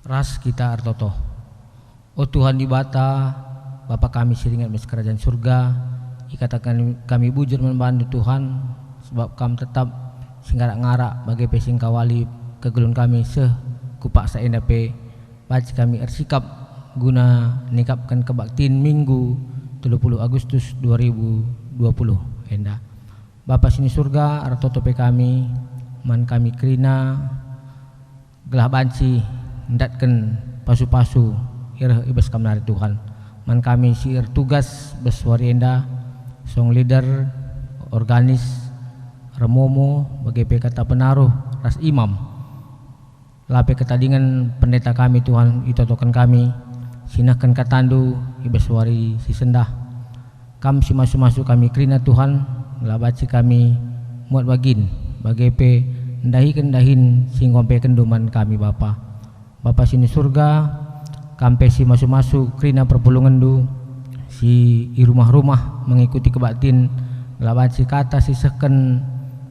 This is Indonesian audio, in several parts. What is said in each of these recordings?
ras kita artoto. O Tuhan di bata, Bapa kami siringat mes kerajaan surga, ikatakan kami bujur membantu Tuhan, sebab kami tetap singgarak ngarak bagi pesing kawali kegelun kami kupak saenda pe baca kami ersikap guna nikapkan kebaktiin Minggu 30 Agustus 2020 enda. Bapa sini surga artoto pe kami man kami krina gelah banci ndatken pasu-pasu irah ibas kamnari Tuhan. Man kami siir tugas beswari enda song leader organis remomo bagi kata penaruh ras imam lape ketadingan pendeta kami Tuhan itotokan kami sinahkan katandu ibaswari si sendah kam si masu-masu kami krina Tuhan labaci kami muat bagin bagi pe ndahin singompe kenduman kami Bapa sini surga kampe si masu-masu krina perpulungan du si i rumah-rumah mengikuti kebaktin labaci kata sisahkan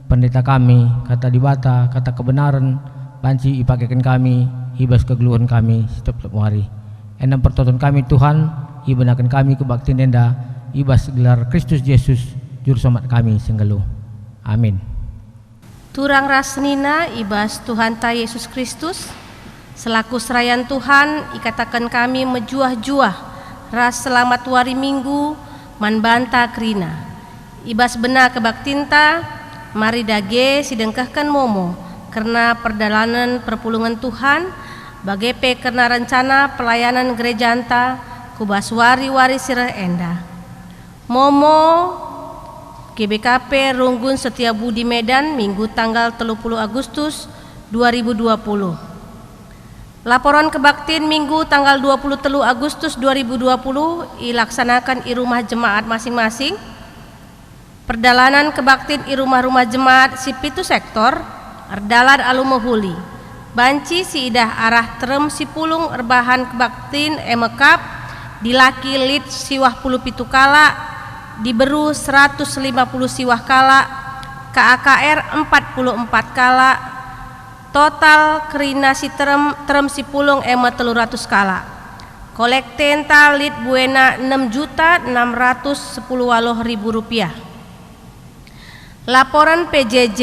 pendeta kami kata dibata kata kebenaran banci ipakaikan kami ibas kegeluhan kami setiap hari endam pertonton kami Tuhan ibenakan kami kebaktin enda ibas gelar Kristus Yesus juru selamat kami senggelu amin. Turang rasnina ibas Tuhan ta Yesus Kristus selaku serayan Tuhan ikatakan kami mejuah-juah ras selamat wari Minggu man banta krina ibas benar kebaktinta mari dage sidengkahkan momo karena perdalanan perpulungan Tuhan bagi pe karena rencana pelayanan gereja anta kubas wari-wari sirah enda momo GBKP Runggun Setiabudi Medan Minggu tanggal 30 Agustus 2020. Laporan kebaktin Minggu tanggal 23 Agustus 2020 dilaksanakan di rumah jemaat masing-masing. Perdalanan kebaktin di rumah-rumah jemaat si pitu sektor Erdalan Alumahuli banci si idah arah terem si pulung erbahan kebaktin emekap dilaki lid siwah puluh pitu kala diberu 150 siwah kala KAKR 44 kala total kerina si terem si pulung ema 300 kala kolektenta lid buena 6.610.000 rupiah. Laporan PJJ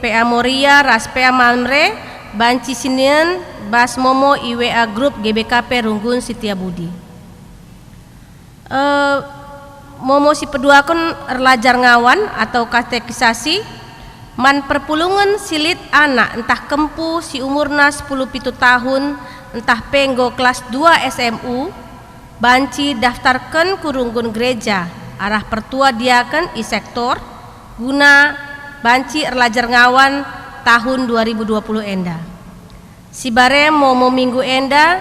PA Moria ras PA Malmre banci Sinen Bas Momo IWA Group GBKP Runggun Setiabudi Momo si peduakon erlajar ngawan atau katekisasi man perpulungan silit anak entah kempu si umurna 10 tahun entah penggo kelas 2 SMU banci daftarkan kurunggun gereja arah pertua diakan i sektor guna banci erlajar ngawan tahun 2020 enda si bare momo minggu enda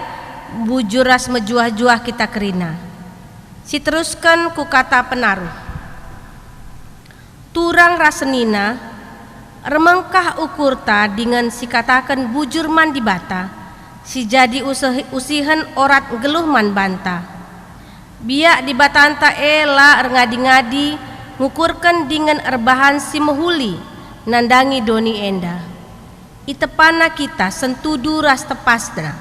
bujuras mejuah-juah kita kerina si teruskan ku kata penaruh turang rasenina remengkah ukurta dengan si katakan bujur man di bata si jadi usihan orat geluh man banta biak di batanta ela ngadi-ngadi ngukurkan dengan erbahan si mehuli nandangi doni enda itepana kita sentudu ras tepasna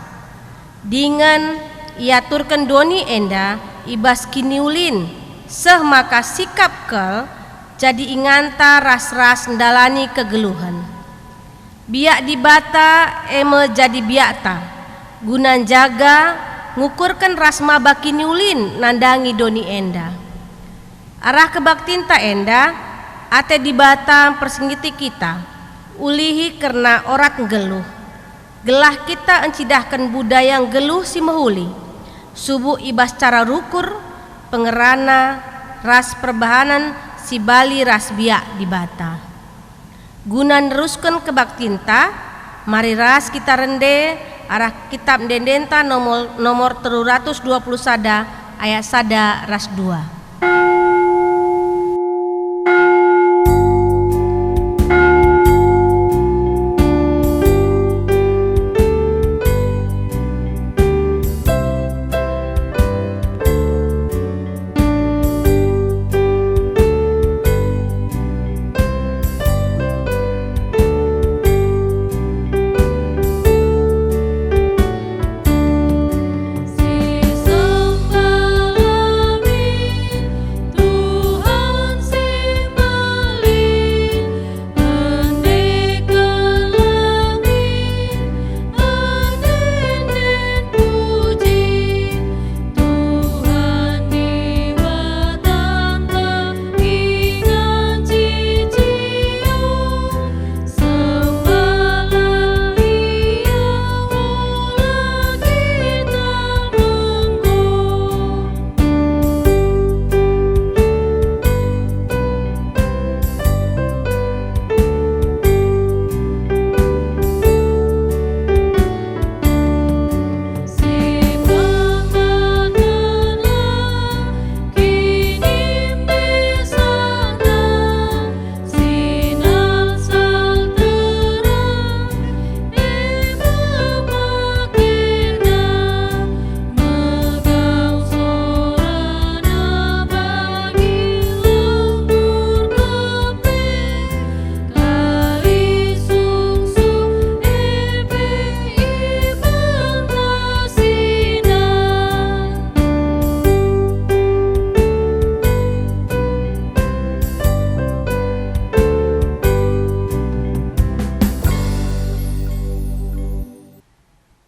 dengan iaturkan doni enda ibas kiniulin seh maka sikap kel jadi inganta ras-ras ndalani kegeluhan biak dibata eme jadi biakta gunan jaga ngukurkan ras maba kiniulin nandangi doni enda arah kebaktinta enda ate dibata persenggiti kita ulihi karena orat geluh gelah kita encidahkan budaya geluh si mehuli subuh ibas cara rukur pengerana ras perbahanan si bali ras biak di bata guna neruskan kebaktinta mari ras kita rende arah kitab dendenta nomor 320 sada ayat sada ras 2.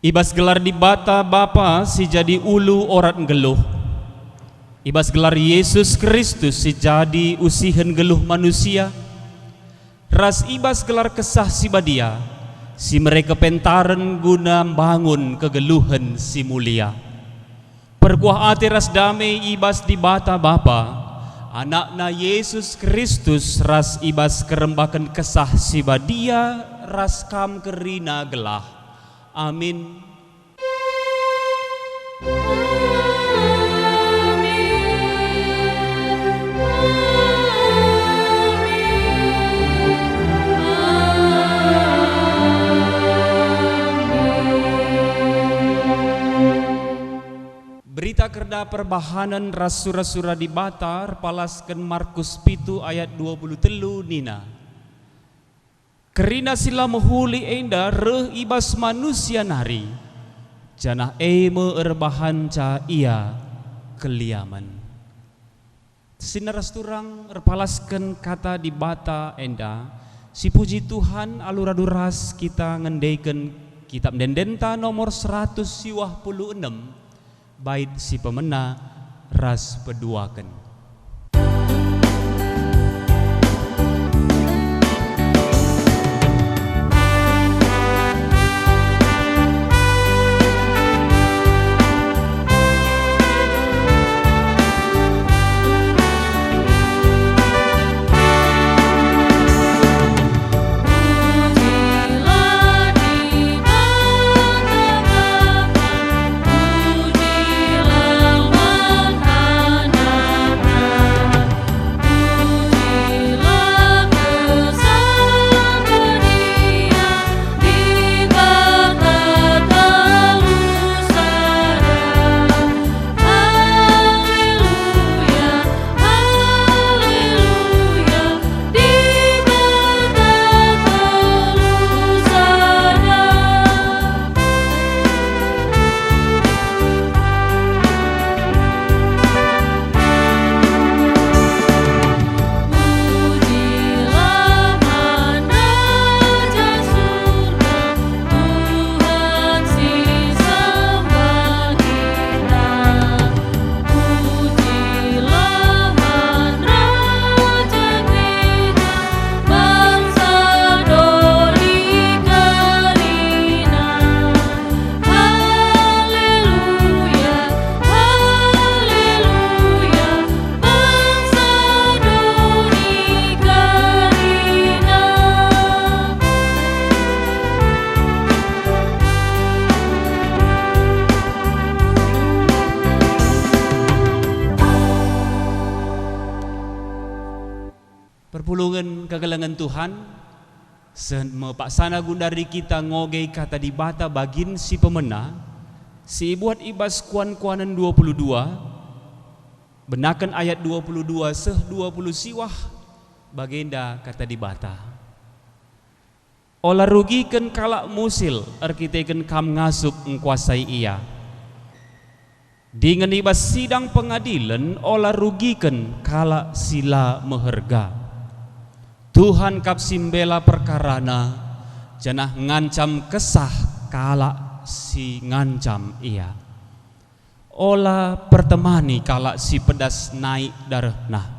Ibas gelar di bata Bapa si jadi ulu orang geluh. Ibas gelar Yesus Kristus si jadi usihen geluh manusia. Ras ibas gelar kesah si badia si mereka pentaren guna bangun kegeluhan si mulia. Perkuah ati ras damai ibas di bata Bapa, anakna Yesus Kristus ras ibas kerembakan kesah si badia ras kam kerina gelah. Amin. Berita kerda perbahanan rasura-sura di Batar palaskan Markus pitu ayat 23 nina. Kerina sila menghuli enda reh ibas manusia nari, janah eme erbahan ca ia keliaman. Sinaras turang erpalaskan kata di bata enda, si puji Tuhan aluraduras kita ngendaikan kitab dendenta nomor 126 bait si pemena ras peduaken. Perpulungan kegelangan Tuhan mepaksana gundari kita ngogei kata di bata bagin si pemena si buat ibas kuan-kuanan 22 benakan ayat 22 seh 20 siwah bagenda kata di bata olah rugikan kalak musil arkiteken kam ngasup ngkuasai ia dengan ibas sidang pengadilan olah rugikan kalak sila meherga Tuhan kap simbela perkarana janah ngancam kesah kalak si ngancam ia olah pertemani kalak si pedas naik darahna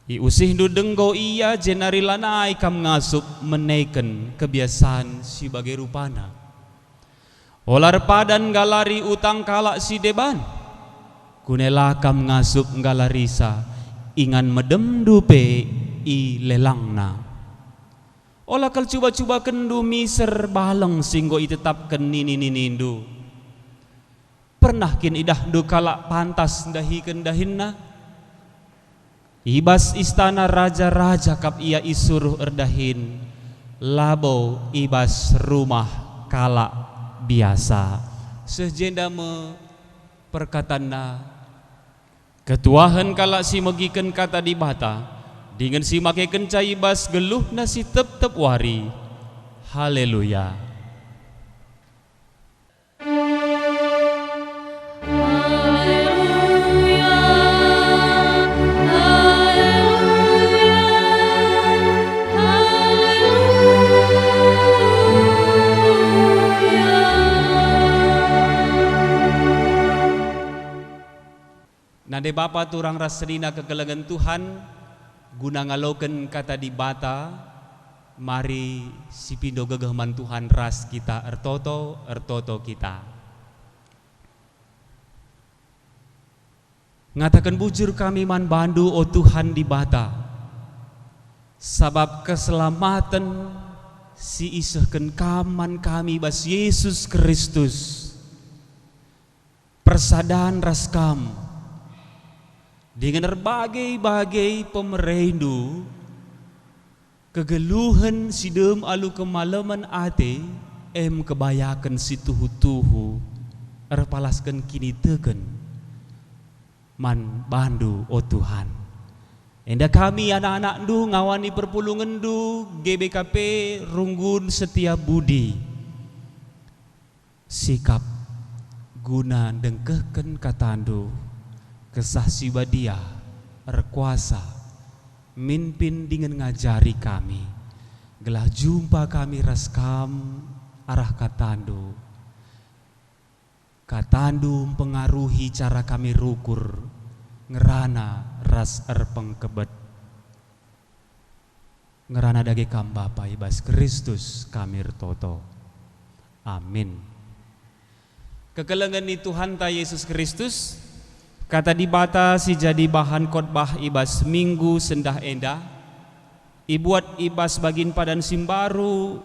i usih nu denggo ia jenari lanai kam ngasup menaiken kebiasaan si bagai rupana olah repadan galari utang kalak si deban kunela kam ngasup galarisa ingan medem dupe i lelangna olah kal cuba-cuba kendu miser baleng singgo i tetapkan nini-ninindu pernah kin idah du kalak pantas dahi kendahinna ibas istana raja-raja kap ia isuruh erdahin labo ibas rumah kalak biasa sejenda me perkatana ketuahan kalak si megiken kata di bata dengan si make kencai bas geluh nasi tep-tep wari. Haleluya. Haleluya. Nade Bapa turang rasrina kegelengan Tuhan guna ngaloken kata di bata, mari si pindo gegehman Tuhan ras kita ertoto kita. Ngatakan bujur kami man bandu o Tuhan di bata, sabab keselamatan si isehken kaman kami bas Yesus Kristus. Persadaan ras kam dengan berbagai-bagai pemerendu kegeluhan sidem alu kemalaman ate kebayakan si tuhu-tuhu erpalaskan kini teken man bandu o Tuhan. Enda kami anak-anak du ngawani perpulungan du GBKP Runggun Setia Budi sikap guna dengkehken katandu kesah sibadia erkuasa mimpin dengan ngajari kami gelah jumpa kami raskam arah katandu pengaruhi cara kami rukur ngerana ras erpengkebet ngerana dage kam Bapa ibas Kristus kami toto. Amin. Kekelengan ni Tuhan ta Yesus Kristus kata di bata si jadi bahan khotbah ibas minggu sendah endah ibuat ibas bagin padan simbaru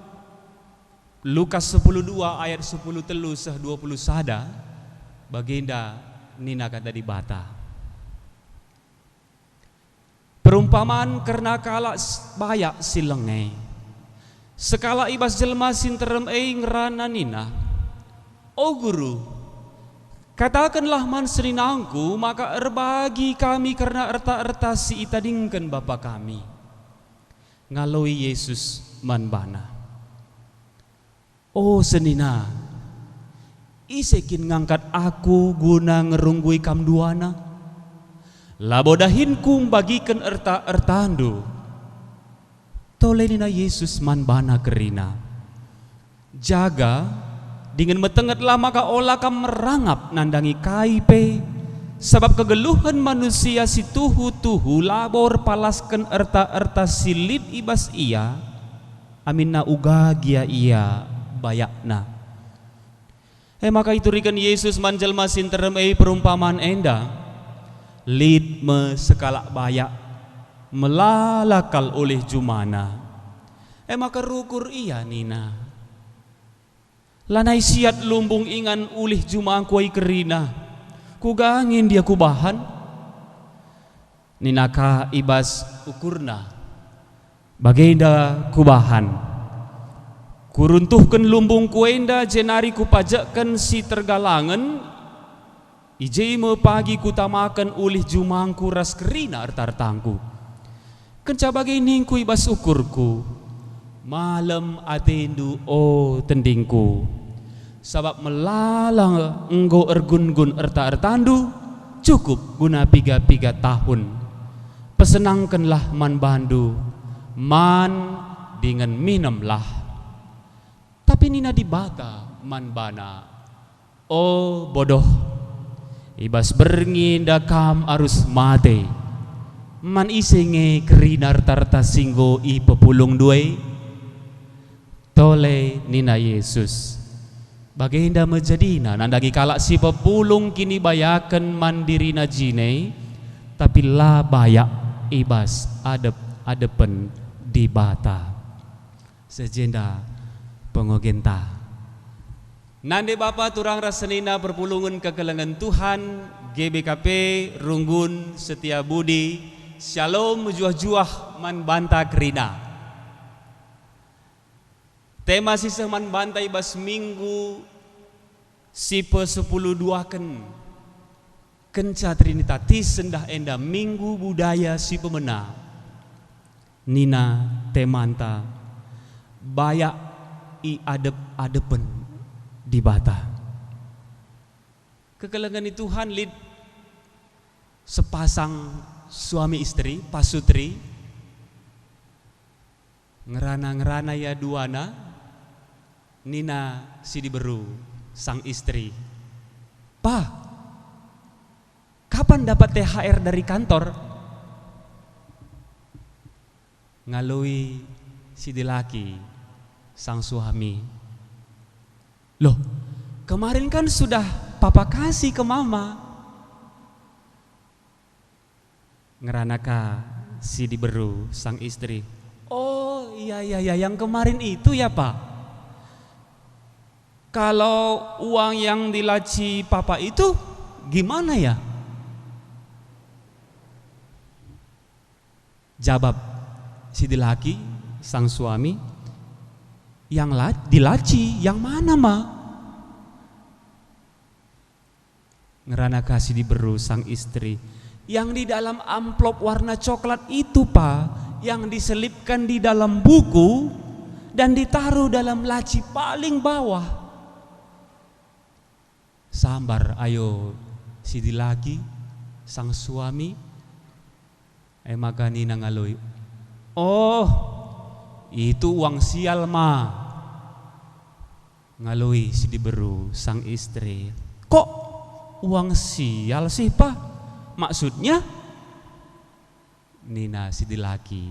Lukas 10:2 ayat 10 telu seh 20 sada baginda nina kata di bata perumpamaan karena kala bayak silenge sekala ibas jelma sinterem ngerana nina o guru katakanlah man serinangku maka erbagi kami karena erta-erta si itadingkan Bapa kami. Ngaloi Yesus man bana. Oh senina, isekin ngangkat aku guna ngerunggui kam duana. Labodahin kum bagikan erta-ertandu. Tolenina Yesus man bana kerina. Jaga dengan metengetlah maka olah kam merangap nandangi kaipe sebab kegeluhan manusia si tuhu-tuhu labor palaskan erta-erta silit ibas ia aminna ugagia ia bayakna. Maka itu rikan Yesus manjelma sinterem perumpamaan enda lid me sekala bayak melalakal oleh jumana. Maka rukur ia nina lanai siat lumbung ingan ulih jumang kuai kerina kugangin dia kubahan ninaka ibas ukurna bagenda kubahan kuruntuhkan lumbung kuenda jenari kupajakkan si tergalangan ije me pagi kutamakan ulih jumang kuras kerina artartangku kenca bagini ku ibas ukurku malam atendu o tendingku sabab melalang enggo ergun-gun erta-ertandu cukup guna 3 tahun pesenangkanlah man bandu man dengan minumlah tapi nina di bata man bana oh bodoh ibas bernginda kam arus mate man isenge kerinar tarta singgo i pepulung duai tole nina Yesus bagenda menjadina nandagi kalak si pepulung kini bayakan mandirina jine tapi la bayak ibas adepen di bata sejenda pengogenta nande Bapa turang rasenina perpulungan kekelengan Tuhan GBKP Runggun Setia Budi Shalom juah-juah man banta kerina. Tema sisa man bantai bas minggu sipe 10:2 kenca trinitatis sendah enda minggu budaya si pemena nina temanta bayak i adepen di bata kekelengan itu Tuhan lid sepasang suami istri pasutri ngerana ya duana nina si diberu sang istri pa kapan kapan dapat THR dari kantor? Ngalui si dilaki sang suami. Loh, kemarin kan sudah papa kasih ke mama. Ngeranaka si diberu sang istri. Oh iya yang kemarin itu ya pak. Kalau uang yang dilaci papa itu gimana ya? Jawab si dilaki sang suami, yang dilaci yang mana ma? Ngerana kasih diberu sang istri, yang di dalam amplop warna coklat itu pak, yang diselipkan di dalam buku dan ditaruh dalam laci paling bawah. Sambar ayo si dilaki sang suami makani nangalui. Oh, itu uang sial ma. Ngalui si diberu sang istri. Kok uang sial sih pak? Maksudnya? Nina si dilaki.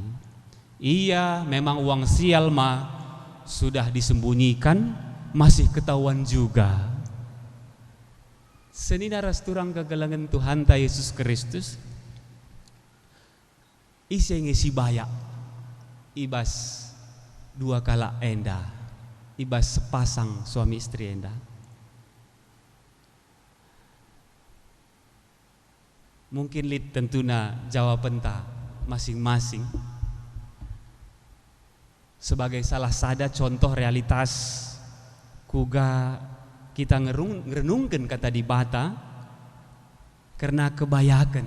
Iya, memang uang sial ma. Sudah disembunyikan, masih ketahuan juga. Senina rasturang kegelangan Tuhan ta Yesus Kristus. Isi ngisi bayak. Ibas dua kala enda. Ibas sepasang suami istri enda. Mungkin lid tentuna jawaban ta masing-masing sebagai salah sada contoh realitas kuga kita ngerenungkan kata di bata karena kebayakan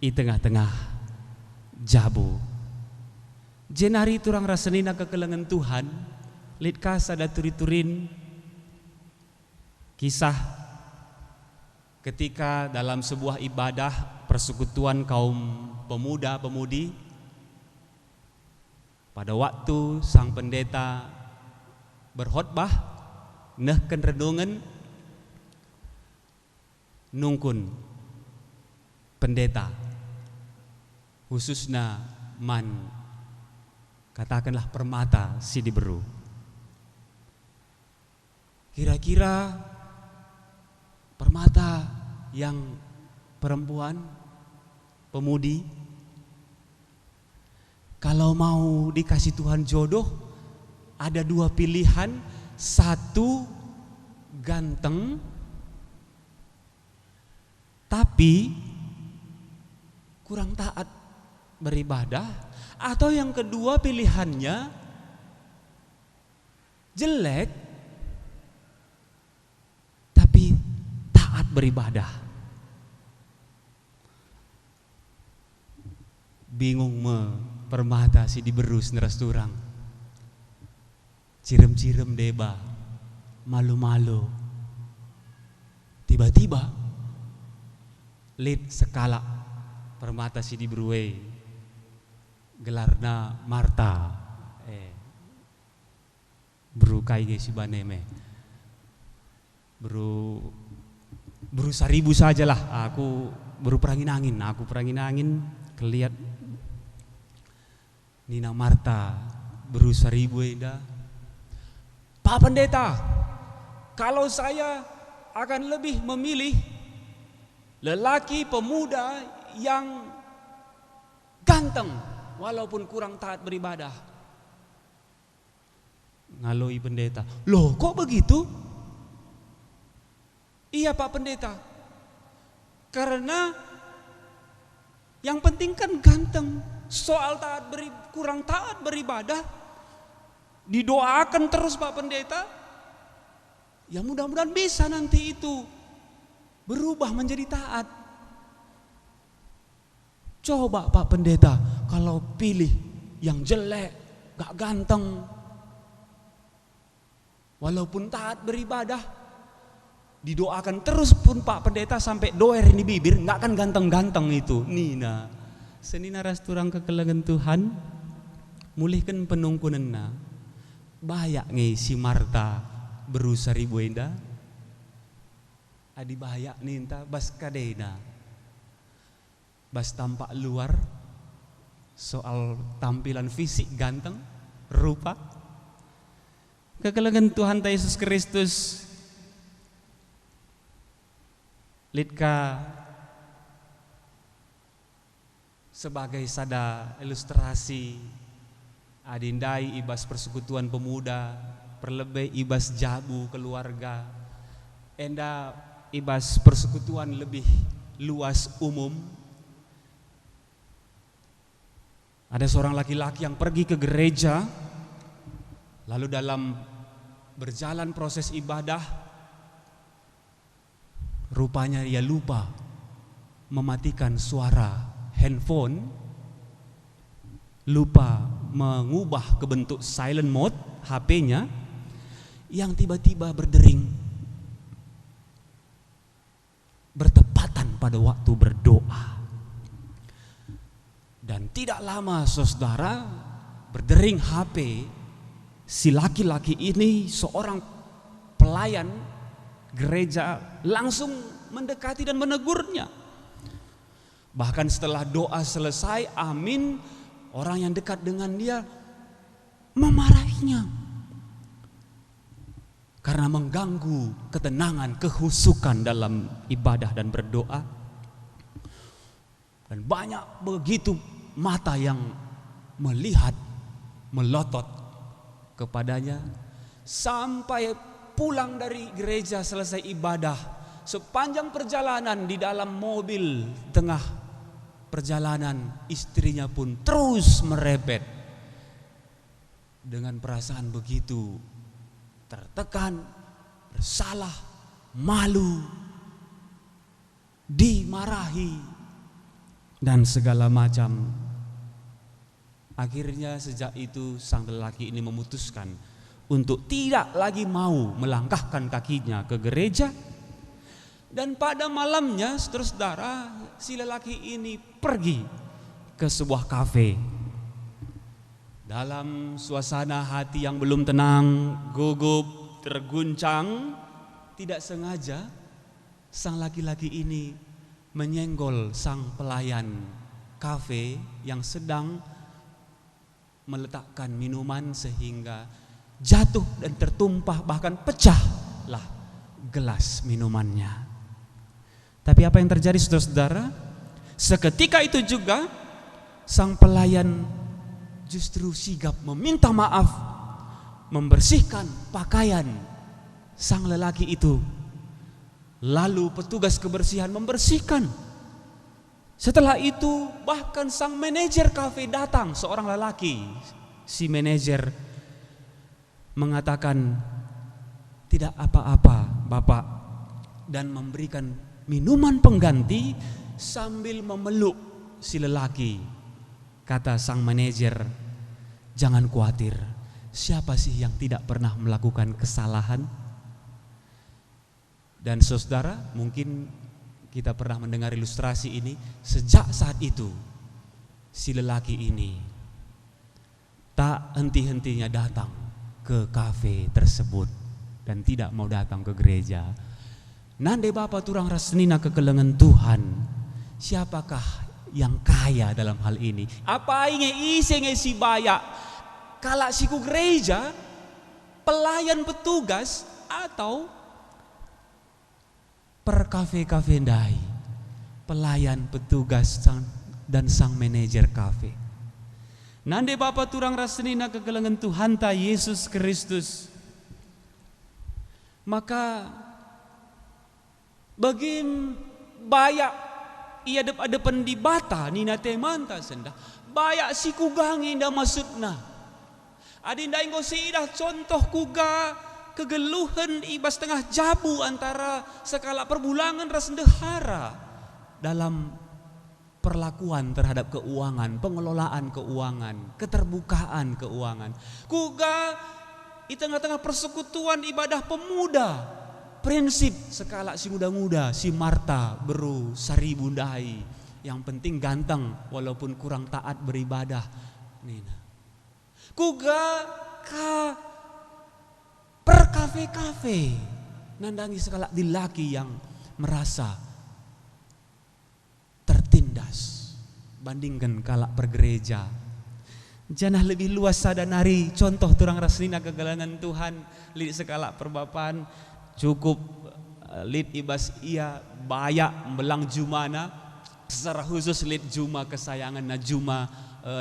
di tengah-tengah jabu. Jenari turang rasenina kekelengan Tuhan lid kasada turi-turin kisah ketika dalam sebuah ibadah persekutuan kaum pemuda-pemudi, pada waktu sang pendeta berkhotbah nehken renungan nungkun pendeta khususnya man katakanlah permata si diberu. Kira-kira permata yang perempuan pemudi kalau mau dikasih Tuhan jodoh ada dua pilihan, satu ganteng tapi kurang taat beribadah, atau yang kedua pilihannya jelek tapi taat beribadah. Bingung permata si diberus neras turang. Cirem-cirem deba, malu-malu. Tiba-tiba lid sekala permata si diberue gelarna Marta. Berukai ge si baneme. Beru seribu sajalah aku beru perangin angin kelihat Nina Marta beru seribu enda. Pak Pendeta, kalau saya akan lebih memilih lelaki pemuda yang ganteng walaupun kurang taat beribadah. Ngaloi pendeta, loh kok begitu? Iya Pak Pendeta, karena yang penting kan ganteng. Soal kurang taat beribadah didoakan terus Pak Pendeta. Ya mudah-mudahan bisa nanti itu berubah menjadi taat. Coba Pak Pendeta kalau pilih yang jelek, gak ganteng, walaupun taat beribadah, didoakan terus pun Pak Pendeta sampai doer ini bibir, gak akan ganteng-ganteng itu. Nina senina rasturang kekelengan Tuhan mulihkan penungkunenna bayak nge si Marta berusa ribu enda adi bayak ninta bas kadena bas tampak luar, soal tampilan fisik ganteng, rupa. Kekelengan Tuhan Yesus Kristus litka sebagai sada ilustrasi adindai ibas persekutuan pemuda, perlebih ibas jabu keluarga, enda ibas persekutuan lebih luas umum. Ada seorang laki-laki yang pergi ke gereja, lalu dalam berjalan proses ibadah, rupanya ia lupa mematikan suara handphone, lupa mengubah ke bentuk silent mode HP-nya, yang tiba-tiba berdering bertepatan pada waktu berdoa. Dan tidak lama saudara, berdering HP, si laki-laki ini, seorang pelayan gereja, langsung mendekati dan menegurnya. Bahkan setelah doa selesai, amin, orang yang dekat dengan dia memarahinya karena mengganggu ketenangan, kehusukan dalam ibadah dan berdoa. Dan banyak begitu mata yang melihat, melotot kepadanya, sampai pulang dari gereja selesai ibadah. Sepanjang perjalanan di dalam mobil, tengah perjalanan istrinya pun terus merepet dengan perasaan begitu tertekan, bersalah, malu, dimarahi, dan segala macam. Akhirnya sejak itu sang lelaki ini memutuskan untuk tidak lagi mau melangkahkan kakinya ke gereja. Dan pada malamnya, saudara, si lelaki ini pergi ke sebuah kafe. Dalam suasana hati yang belum tenang, gugup, terguncang, tidak sengaja sang laki-laki ini menyenggol sang pelayan kafe yang sedang meletakkan minuman, sehingga jatuh dan tertumpah, bahkan pecahlah gelas minumannya. Tapi apa yang terjadi, saudara-saudara? Seketika itu juga sang pelayan justru sigap meminta maaf, membersihkan pakaian sang lelaki itu. Lalu petugas kebersihan membersihkan. Setelah itu bahkan sang manajer kafe datang, seorang lelaki. Si manajer mengatakan, tidak apa-apa Bapak, dan memberikan minuman pengganti sambil memeluk si lelaki. Kata sang manajer, jangan khawatir, siapa sih yang tidak pernah melakukan kesalahan? Dan saudara, mungkin kita pernah mendengar ilustrasi ini. Sejak saat itu si lelaki ini tak henti-hentinya datang ke kafe tersebut dan tidak mau datang ke gereja. Nande Bapa turang rasnina kekelengan Tuhan, siapakah yang kaya dalam hal ini? Apa inge ise nge si bayak kalak siku gereja, pelayan petugas, atau per kafe-kafe ndai, pelayan petugas dan sang manajer kafe. Nande Bapa turang rasnina kekelengan Tuhan ta Yesus Kristus. Maka bagim bayak ia depan di bata nina temanta senda bayak si kugang inda maksudna adinda inggo sidah contoh kuga kegeluhan ibas tengah jabu antara sekala perbulangan rasendehara dalam perlakuan terhadap keuangan, pengelolaan keuangan, keterbukaan keuangan. Kuga di tengah-tengah persekutuan ibadah pemuda, prinsip sekala si muda-muda, si Marta beru sari bundai, yang penting ganteng walaupun kurang taat beribadah. Nina. Kuga ka per kafe-kafe nandangi sekala dilaki yang merasa tertindas, bandingkan kalak pergereja. Janah lebih luas sadanari contoh turang rasnina kegelangan Tuhan lid sekalak perbapaan cukup lid ibas ia bayak belang jumana secara khusus lid juma kesayangan na juma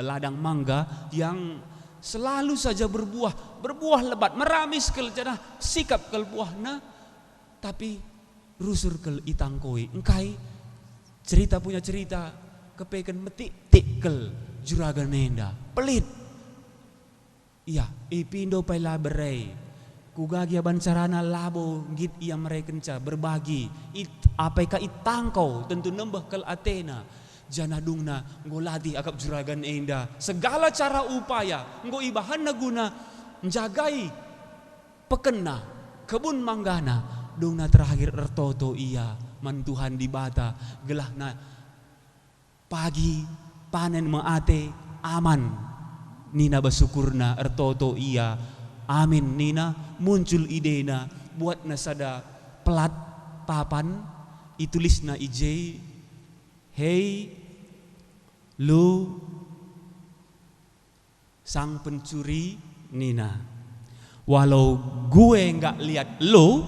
ladang mangga yang selalu saja berbuah lebat meramis kel janah sikap kel buahna tapi rusur kel itangkoi engkai cerita punya cerita kepeken metik tikkel juragan nenda pelit iya ipindo pai laberei kugagia bancarana labo git ia merekenca berbagi apaika itangkau tentu nembah kel Athena jana dungna ngolati akap juragan nenda segala cara upaya nggo ibahan guna menjagai pekena kebun manggana dungna terakhir ertoto ia mantuhan di bata gelahna pagi panen meate aman nina bersyukurna ertoto ia amin nina muncul idena buat nasada pelat papan itulisna ije hei lu sang pencuri nina walau gue nggak lihat lu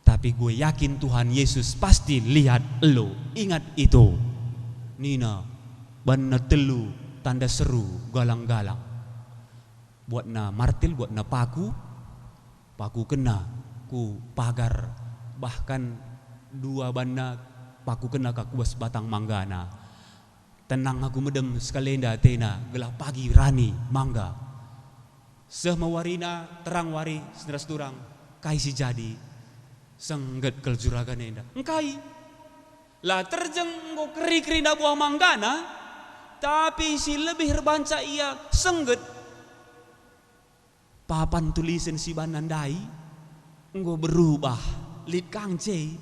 tapi gue yakin Tuhan Yesus pasti lihat lo. Ingat itu. Nina, banna telu tanda seru galang-galang. Buat na martil, buat na paku kena ku pagar. Bahkan dua banna paku kena kakuas batang manggana. Tenang aku medem sekalenda tena gelah pagi rani mangga. Seh mawarina terang wari sederas turang kai si jadi. Sengget kel juragan nenda engkai lah terjeng nggo keri-keri na buah manggana tapi si lebih rebanca ia sengget papan tulisan si banandai nggo berubah lid kangce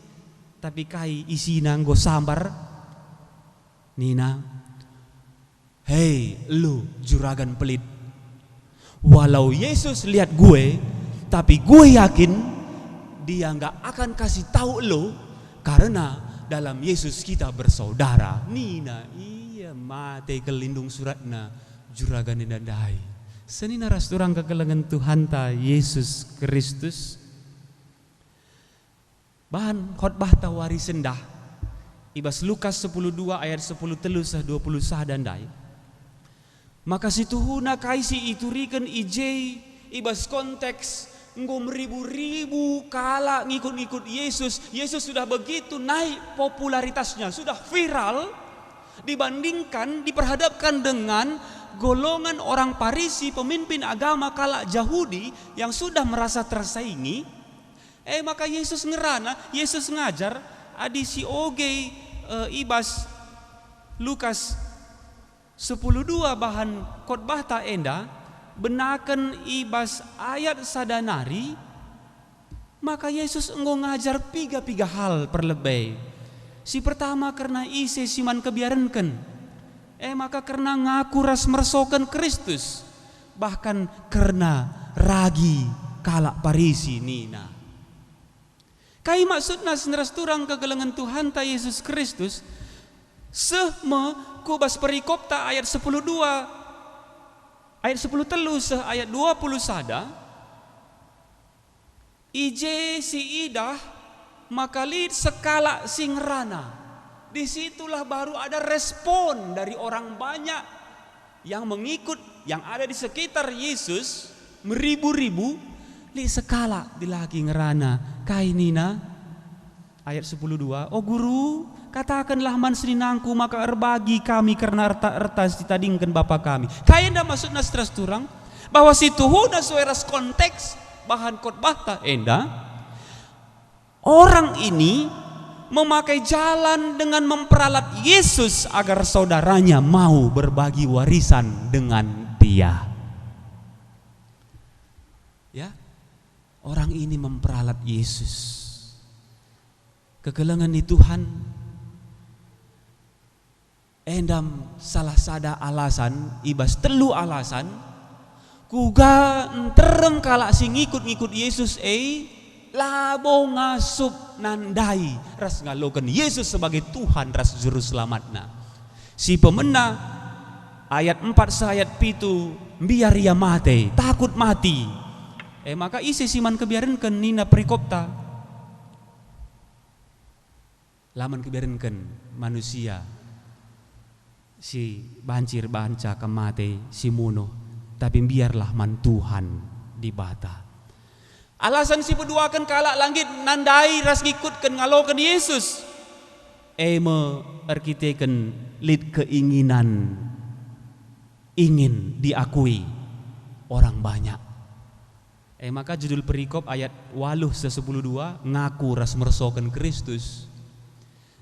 tapi kai isina nggo sambar nina hei lu juragan pelit walau Yesus lihat gue tapi gue yakin dia nggak akan kasih tahu lo karena dalam Yesus kita bersaudara. Nina iya mate kelindung suratna juragan nendai. Senina rasturang kegelengan Tuhan ta Yesus Kristus. Bahan khotbah tawari sendah. Ibas Lukas 10:2 ayat 10 telu sah 20 sah dandai. Maka situhuna kaisi iturikan ije ibas konteks nggo ribu-ribu kala ngikut-ngikut Yesus. Yesus sudah begitu naik popularitasnya, sudah viral dibandingkan diperhadapkan dengan golongan orang Parisi, pemimpin agama kala Yahudi yang sudah merasa tersaingi. Maka Yesus ngerana, Yesus ngajar adi si oge ibas Lukas 10:2 bahan khotbah ta enda benaken ibas ayat sadanari maka Yesus enggo ngajar piga hal perlebay. Si pertama karena ise siman kebiaranken maka karena ngaku ras mersoken Kristus bahkan karena ragi kalak Parisi nina kai maksudna seneras turang kegelengan Tuhan ta Yesus Kristus sehme kubas perikopta ayat 10:2 ayat 10 telu seh ayat 20 sada ije si idah makalid sekala singrana. Disitulah baru ada respon dari orang banyak yang mengikut yang ada di sekitar Yesus meribu-ribu li sekala dilagi ngerana kainina ayat 10:2 oh guru katakanlah man seninangku maka erbagi kami karena ertas ditadingkan Bapa kami. Kayaknya maksudnya seteras turang bahwa situhuna sueras konteks bahan khotbah ta enda orang ini memakai jalan dengan memperalat Yesus agar saudaranya mau berbagi warisan dengan dia. Ya, orang ini memperalat Yesus. Kegelengan di Tuhan endam salah sada alasan ibas telu alasan kuga terem kalak sing ngikut Yesus labo ngasup nandai ras ngaloken Yesus sebagai Tuhan ras juru selamatna Si pemena ayat 4 sayat pitu biar ia mati, takut mati. Maka isi siman kebiarinkan nina perikopta. Laman kebiarinkan manusia si bancir banca kemate si muno, tapi biarlah man Tuhan di bata. Alasan si berduakan kalak langit nandai ras ngikutkan ngalokan Yesus. Arkiteken lid keinginan ingin diakui orang banyak. Maka judul perikop ayat 8:10-2 ngaku ras mersokan Kristus.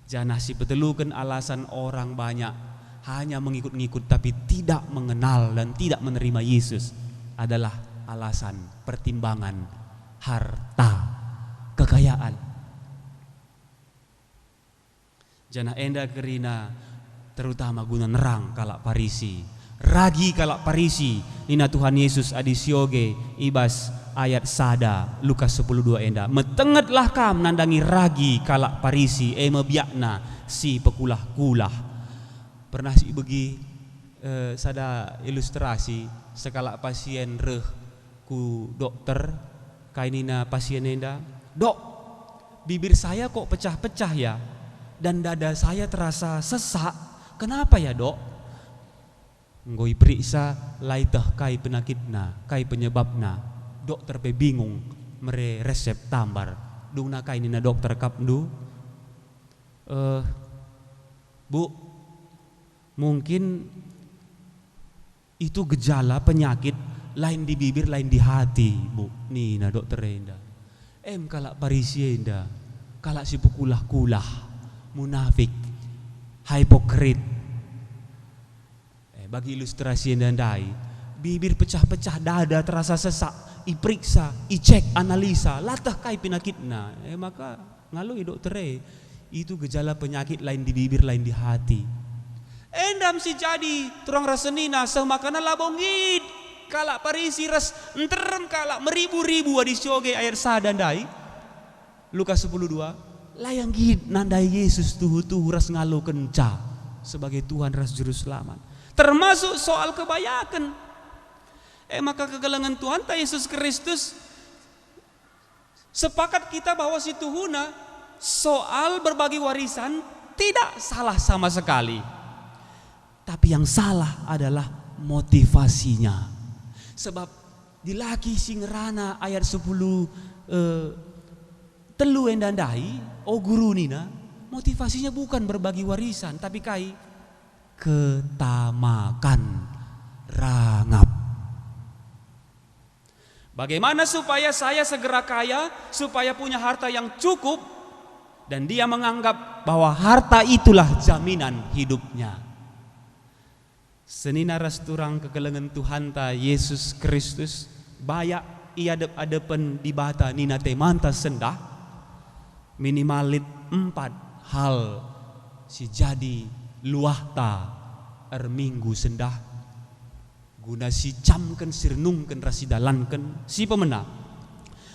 Janah si betelukan alasan orang banyak hanya mengikut-ngikut tapi tidak mengenal dan tidak menerima Yesus adalah alasan pertimbangan harta, kekayaan. Janah enda kerina terutama guna nerang kalak Parisi, ragi kalak Parisi nina Tuhan Yesus adi sioge ibas ayat sada Lukas 10:2 enda metengetlah kam nandangi ragi kalak Parisi mebiakna si pekulah-kulah. Pernah si begi sada ilustrasi sekala pasien reh ku dokter kainina pasien enda, dok bibir saya kok pecah-pecah ya dan dada saya terasa sesak, kenapa ya dok? Ngoi periksa laitah kai penakitna, kai penyebabna. Dokter pe bingung mere resep tambar. Dung na kai nina dokter kapndu. Bu, mungkin itu gejala penyakit lain di bibir, lain di hati, Bu. Nina dokter enda. Kalak Parisi enda, kalak si pukulah-kulah, munafik, hipokrit. Bagi ilustrasi yang dandai, bibir pecah-pecah, dada terasa sesak, iperiksa, icek, analisa, latah kai penakitna. Maka ngalui dokter itu gejala penyakit lain di bibir, lain di hati. Endam si jadi turang rasenina semakana labongit kalak Parisi ras enterem kalak meribu-ribu adi sioge ayat sadandai Lukas 10:2 layang gid nandai Yesus tuhu ras ngalo kenca sebagai Tuhan ras juru selamat. Termasuk soal kebayakan. Maka kegelangan Tuhan ta Yesus Kristus sepakat kita bahwa si Tuhuna soal berbagi warisan tidak salah sama sekali. Tapi yang salah adalah motivasinya. Sebab di laki singrana ayat 10 telu endandai guru nina motivasinya bukan berbagi warisan tapi kai ketamakan rangap. Bagaimana supaya saya segera kaya, supaya punya harta yang cukup, dan dia menganggap bahwa harta itulah jaminan hidupnya. Senina ras turang kegelengan Tuhan ta Yesus Kristus bayak ia adep-adepen di bata nina temanta sendah minimalit 4 hal si jadi luahta minggu sendah guna si camken sirnungken rasi dalanken si pemena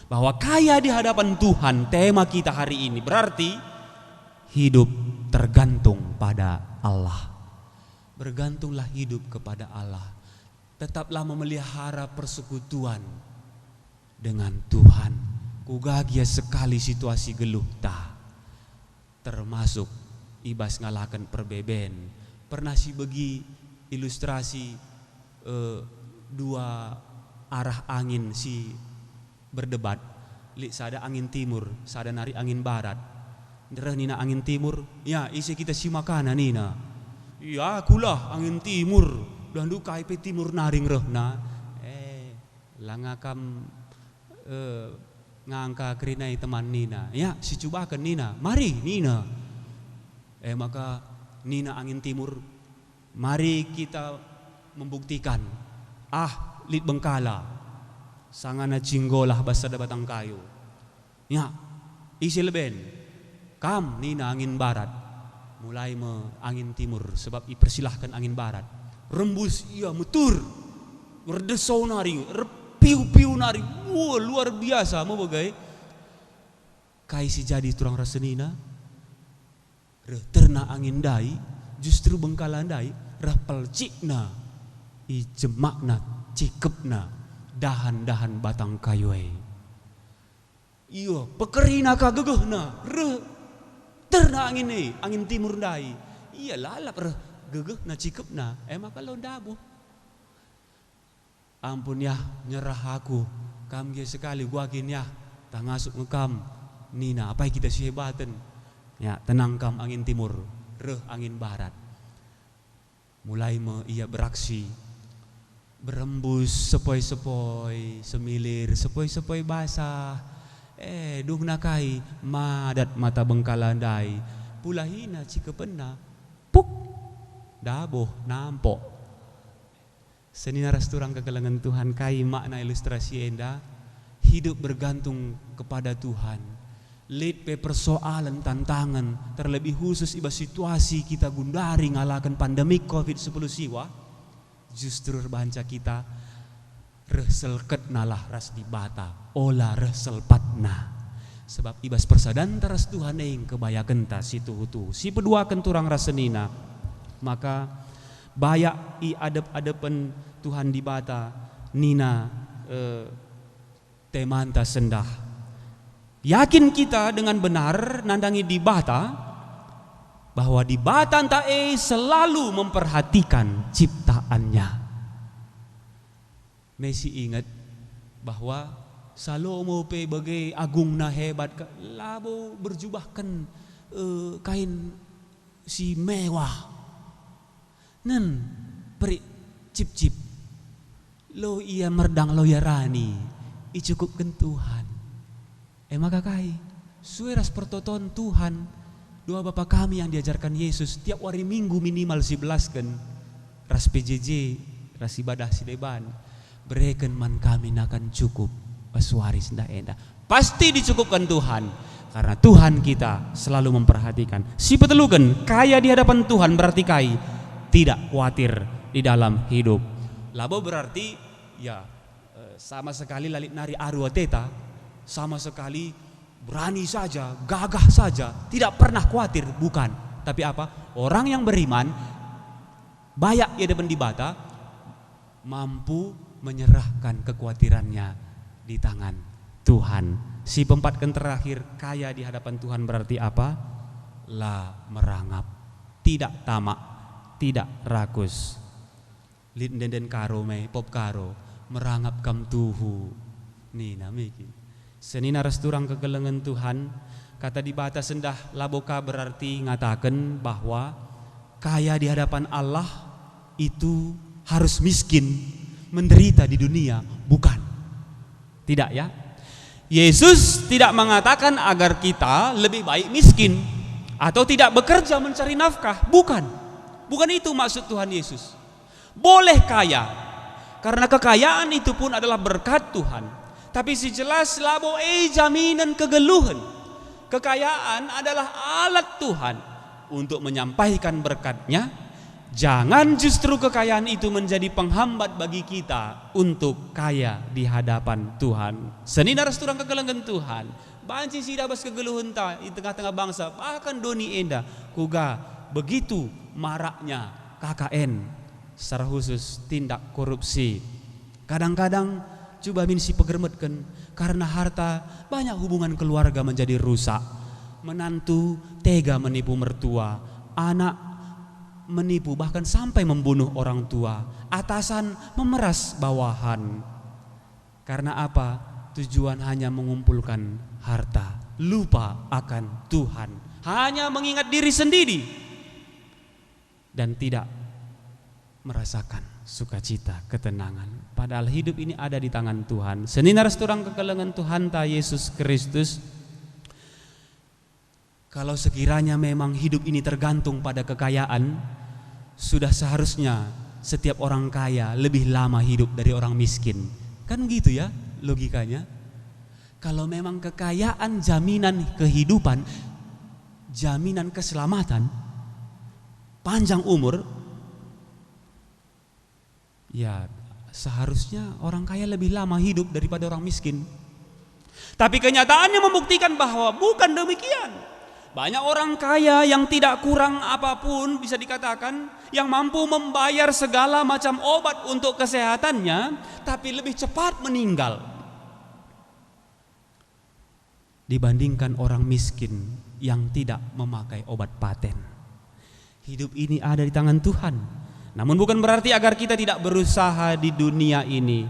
bahwa kaya di hadapan Tuhan. Tema kita hari ini berarti hidup tergantung pada Allah. Bergantunglah hidup kepada Allah. Tetaplah memelihara persekutuan dengan Tuhan. Kugagia sekali situasi geluh ta termasuk ibas ngalakan perbeben. Pernah si begi ilustrasi dua arah angin si berdebat. Sada angin timur, sada nari angin barat. Derah nina angin timur, ya isi kita si makanan nina. Ya akulah angin timur dan dukai pe timur naring rehna. Langakam ngangka kerinai teman nina. Ya si cubakan nina, mari nina. Maka nina angin timur, mari kita membuktikan. Lid Bengkala, sangana cinggolah basada batang kayu. Ya, isi leben. Kam nina angin barat, mulai angin timur sebab ipersilahkan angin barat. Rembus ia metur, merdesau nari, piu-piu nari. Wah luar biasa mau bagai. Kai si jadi turang rasenina. Terna angin dai justru Bengkalandai rah pelcikna i jemakna cikepna dahan-dahan batang kayu. Iya, pekerina ka gegehna reh terna angin timur dai. Iya lalap reh gegehna cikepna kalau dabuh. Ampun ya, nyerah aku. Kam ge sekali gua gini ya, tak ngasuk ngekam. Nina, apa kita sih hebaten? Ya, tenang kam angin timur, reh angin barat. Mulai ia beraksi, berembus sepoi-sepoi, semilir, sepoi-sepoi basah. Dung nakai, madat mata Bengkalandai. Pulahina cikepena, puk, daboh, nampok. Senina rasturang kegelangan Tuhan kai makna ilustrasi enda hidup bergantung kepada Tuhan. Lid pe persoalan tantangan terlebih khusus iba situasi kita gundari ngalakan pandemik COVID-10 siwa justru banca kita reselket nalah ras di bata olah reselpatna sebab ibas persadan teras Tuhan yang kebayakan ta situ hutu si pedua kenturang rasenina maka bayak i adep-adepen Tuhan di bata nina temanta sendah. Yakin kita dengan benar nandangi di bata bahwa di bata tae selalu memperhatikan ciptaannya. Messi ingat bahwa Salomo pe bagai agungna hebat labo berjubahkan kain si mewah. Nen peri cip-cip lo ia merdang lo ya rani icukupkan Tuhan. Maka kai sueras pertoton Tuhan doa Bapa kami yang diajarkan Yesus tiap hari Minggu minimal 11 kan ras PJJ ras ibadah sideban bereken man kami nakan cukup pasuaris ndak enda pasti dicukupkan Tuhan karena Tuhan kita selalu memperhatikan si petelukan kaya di hadapan Tuhan berarti kai tidak khawatir di dalam hidup. Labo berarti ya sama sekali lalit nari arwa teta, sama sekali berani saja, gagah saja, tidak pernah khawatir, bukan. Tapi apa? Orang yang beriman bayak ia depan di bata mampu menyerahkan kekhawatirannya di tangan Tuhan. Si pempatkan terakhir kaya di hadapan Tuhan berarti apa? La merangap, tidak tamak, tidak rakus. Linden karo me pop karo merangap kam tuhu. Nina miki. Senina resturang kegelengan Tuhan kata di bata sendah laboka berarti ngatakan bahwa kaya di hadapan Allah itu harus miskin, menderita di dunia, bukan. Tidak ya? Yesus tidak mengatakan agar kita lebih baik miskin atau tidak bekerja mencari nafkah, bukan. Bukan itu maksud Tuhan Yesus. Boleh kaya, karena kekayaan itu pun adalah berkat Tuhan. Tapi si jelas labo jaminan kegeluhan. Kekayaan adalah alat Tuhan untuk menyampaikan berkat-Nya. Jangan justru kekayaan itu menjadi penghambat bagi kita untuk kaya di hadapan Tuhan. Senina resturang kegelengan Tuhan. Banci sidabas kegeluhan ta di tengah-tengah bangsa. Bahkan doni enda kuga begitu maraknya KKN. Secara khusus tindak korupsi. Kadang-kadang coba minsi pegermetkan karena harta banyak hubungan keluarga menjadi rusak. Menantu tega menipu mertua, anak menipu bahkan sampai membunuh orang tua, atasan memeras bawahan. Karena apa? Tujuan hanya mengumpulkan harta, lupa akan Tuhan, hanya mengingat diri sendiri dan tidak merasakan sukacita, ketenangan. Padahal hidup ini ada di tangan Tuhan. Senina resturang kekelengan Tuhan ta Yesus Kristus. Kalau sekiranya memang hidup ini tergantung pada kekayaan, sudah seharusnya setiap orang kaya lebih lama hidup dari orang miskin. Kan gitu ya logikanya. Kalau memang kekayaan jaminan kehidupan, jaminan keselamatan, panjang umur, ya seharusnya orang kaya lebih lama hidup daripada orang miskin. Tapi kenyataannya membuktikan bahwa bukan demikian. Banyak orang kaya yang tidak kurang apapun bisa dikatakan, yang mampu membayar segala macam obat untuk kesehatannya, tapi lebih cepat meninggal dibandingkan orang miskin yang tidak memakai obat paten. Hidup ini ada di tangan Tuhan. Namun bukan berarti agar kita tidak berusaha di dunia ini,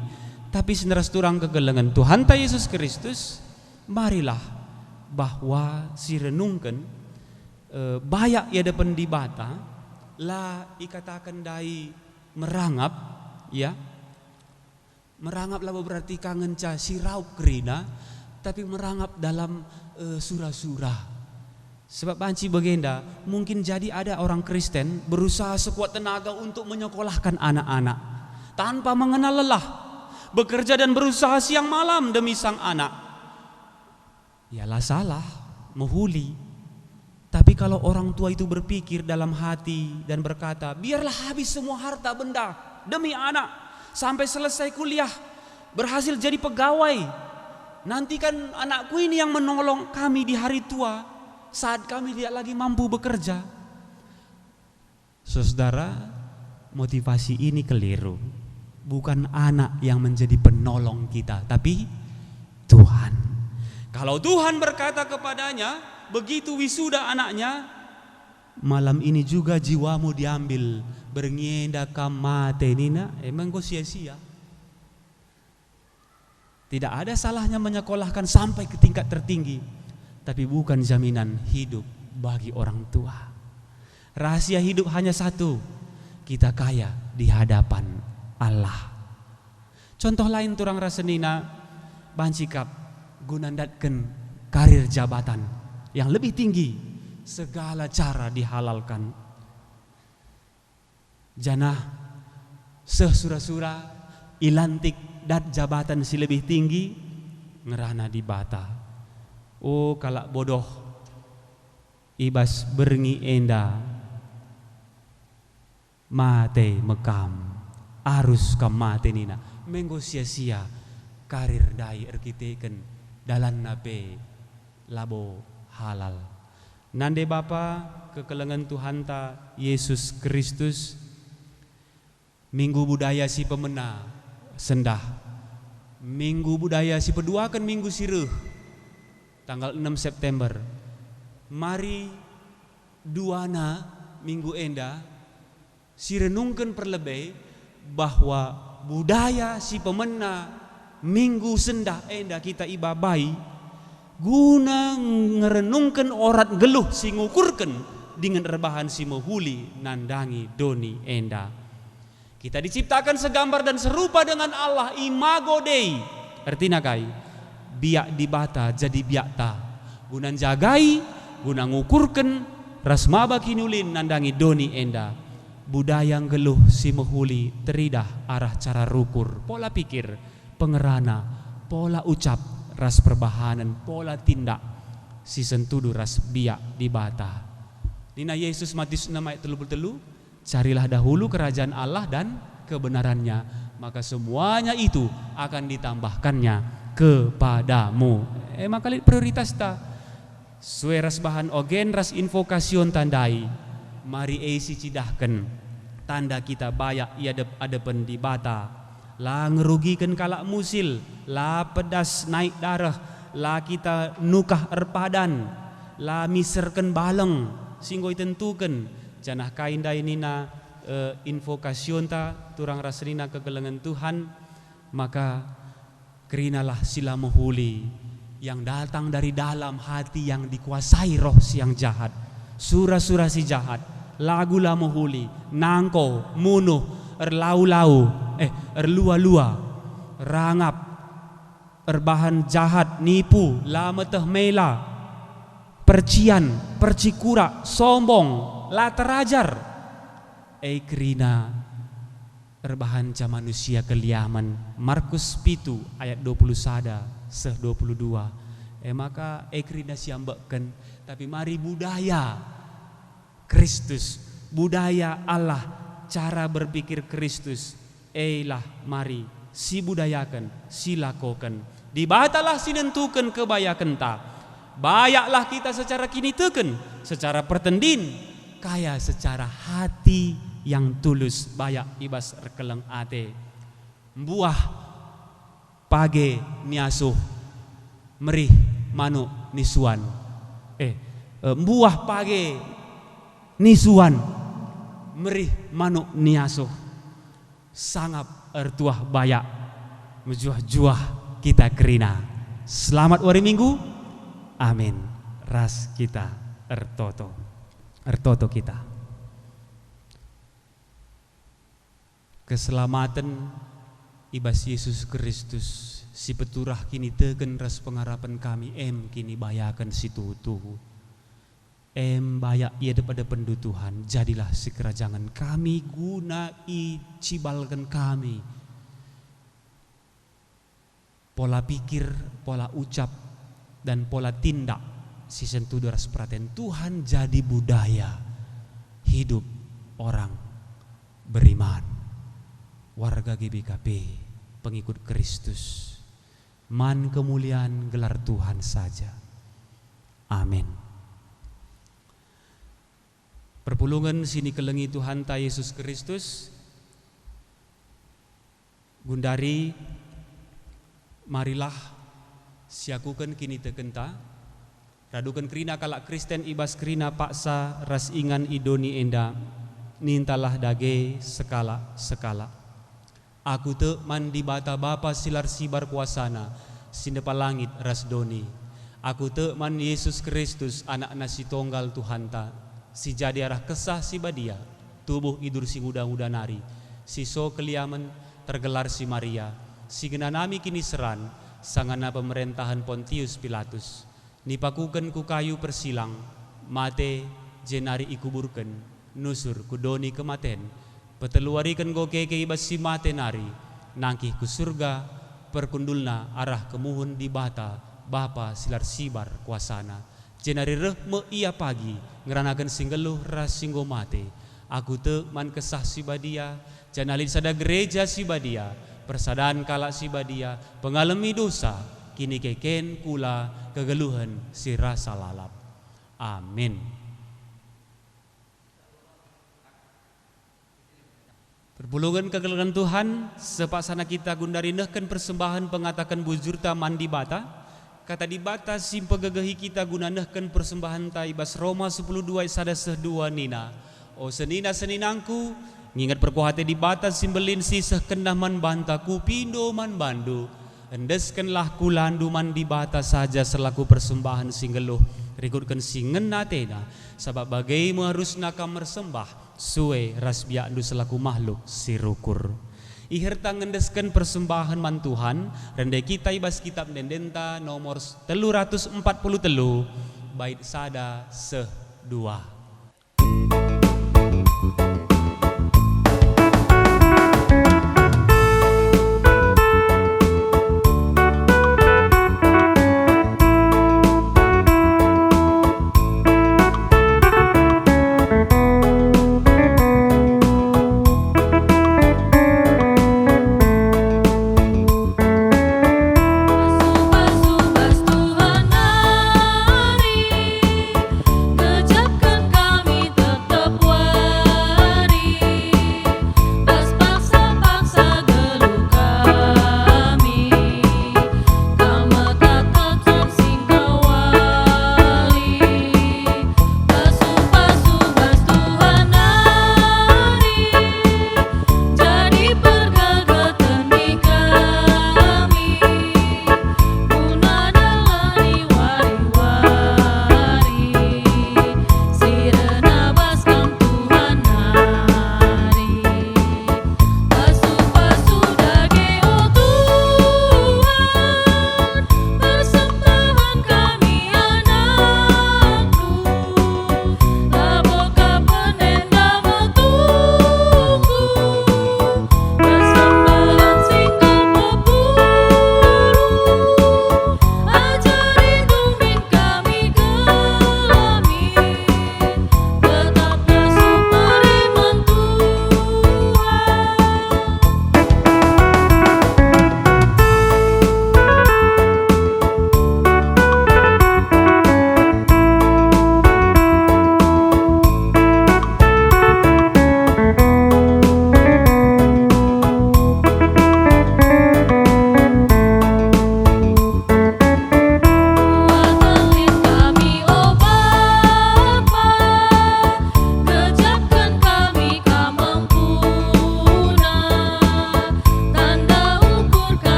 tapi senerasturang kegelengan Tuhan ta Yesus Kristus, marilah bahwa si renungkan bayak ia depan di bata lah ikatakan dai merangap, ya merangap lah berarti kangen ca si raup kerina, tapi merangap dalam surah-surah. Sebab banci bagenda mungkin jadi ada orang Kristen berusaha sekuat tenaga untuk menyekolahkan anak-anak tanpa mengenal lelah, bekerja dan berusaha siang malam demi sang anak. Yalah salah, menghuli. Tapi kalau orang tua itu berpikir dalam hati dan berkata, biarlah habis semua harta benda demi anak sampai selesai kuliah, berhasil jadi pegawai, nanti kan anakku ini yang menolong kami di hari tua saat kami tidak lagi mampu bekerja. Saudara, motivasi ini keliru. Bukan anak yang menjadi penolong kita, tapi Tuhan. Kalau Tuhan berkata kepadanya, begitu wisuda anaknya, malam ini juga jiwamu diambil, bernyenda kamate nina, emang kau sia-sia. Tidak ada salahnya menyekolahkan sampai ke tingkat tertinggi, tapi bukan jaminan hidup bagi orang tua. Rahasia hidup hanya satu, kita kaya di hadapan Allah. Contoh lain turang rasenina, bancikap gunandatkan karir jabatan yang lebih tinggi, segala cara dihalalkan. Janah sesura-sura ilantik dat jabatan si lebih tinggi ngerana di bata. Oh kalak bodoh ibas berngi enda mate mekam arus kam mate nina menggo sia-sia karir dai erkiteken dalan nape labo halal. Nande Bapa kekelengan Tuhan ta Yesus Kristus, minggu budaya si pemena sendah, minggu budaya si peduakan minggu siruh tanggal 6 September. Mari duana minggu enda si renungkan perlebih bahwa budaya si pemena minggu sendah enda kita ibabai guna ngerenungkan orat geluh si ngukurkan dengan rebahan si menghuli nandangi doni enda. Kita diciptakan segambar dan serupa dengan Allah, imago Dei. Artinya kai biak dibata jadi biak ta, guna jagai, guna ngukurkan rasmaba kinulin nandangi doni enda. Budaya geluh si menghuli teridah arah cara rukur, pola pikir, pengerana, pola ucap, ras perbahanan, pola tindak, si sentudu ras biak di bata. Nina Yesus Matius 6 ayat 33, carilah dahulu kerajaan Allah dan kebenarannya, maka semuanya itu akan ditambahkannya kepadamu. Maka prioritas ta, sue ras bahan ogen ras invokasion tandai, mari si cidahkan, tanda kita bayak ia adepan di bata. Lah ngerugikan kalak musil, lah pedas naik darah, lah kita nukah erpadan, lah miserkan baleng, singgoi tentukan, janah kain dai nina invokasion ta turang rasrina kegelengan Tuhan, maka kerinalah sila menghuli yang datang dari dalam hati yang dikuasai roh siang jahat, surah-surah si jahat, lagu lah menghuli, nangko, munuh, erlau-lau, erlua-lua, rangap, erbahan jahat, nipu, lameteh mela, percian, percikura, sombong, la terajar, kerina erbahan ca manusia keliaman. Markus 7 ayat 20 sada seh 22. Maka kerina siambekkan, tapi mari budaya Kristus, budaya Allah, cara berpikir Kristus, lah mari si budayakan, si lakokan. Dibatalah si nentukan kebayakan ta. Bayaklah kita secara kini teken, secara pertendin, kaya secara hati yang tulus, bayak ibas rekeleng ate. Buah page niasuh merih manuk nisuan. Buah page nisuan merih manuk niasuh. Sangap ertuah bayak mejuah-juah kita kerina. Selamat hari Minggu. Amin. Ras kita ertoto kita. Keselamatan ibas Yesus Kristus si peturah kini tegen ras pengharapan kami kini bayakan situ tuhu. Bayak ia daripada pendutuhan, jadilah si kerajaan kami guna cibalkan kami. Pola pikir, pola ucap, dan pola tindak si sentuh ras perhatian Tuhan jadi budaya hidup orang beriman, warga GBKP, pengikut Kristus. Man kemuliaan gelar Tuhan saja. Amin. Perpulungan sini kelengi Tuhan ta Yesus Kristus. Gundari marilah siakukan kini tekenta. Radukan kerina kalak Kristen ibas kerina paksa ras ingan idoni enda. Nintalah dage sekala. Aku te mandi bata bapa silar sibar kuasana. Sindepa langit ras doni. Aku te man Yesus Kristus anak nasi tonggal Tuhan ta. Si jadi arah kesah si badia, tubuh idur si muda-muda nari, si so keliaman tergelar si Maria, si genanami kini seran, sangana pemerintahan Pontius Pilatus, nipakuken ku kayu persilang, mate jenari ikuburken, nusur kudoni kematen, peteluariken gokeke ibas si mate nari, nangkih ku surga, perkundulna arah kemuhun di bata, bapa silar sibar kuasana. Jenari rehme ia pagi ngeranakan singgeluh ras singgo mate. Aku te man kesah si badia, janalin sada gereja si badia, persadaan kalak si badia, pengalami dosa, kini keken kula kegeluhan si rasa lalap. Amin. Perpulungan kegeluhan Tuhan, sepaksana kita gundari nehken persembahan pengatakan bujurta mandi bata. Kata di batas sim pegegehi kita gunanahkan persembahan ta ibas Roma 10:2 sada sehdua nina. O seninangku ngingat perkuhate di batas simbelin sisah kendah man bantaku pindo man bandu. Endeskanlah kulandu man di batas saja selaku persembahan singgeluh. Rikutkan singen natena sabab bagai harusna kamar sembah suwe ras biakdu selaku makhluk sirukur. Iherta ngendeskan persembahan man Tuhan rendai kita ibas kitab dendenta nomor 343 bait sada seh 2. Kejapkan kami tetap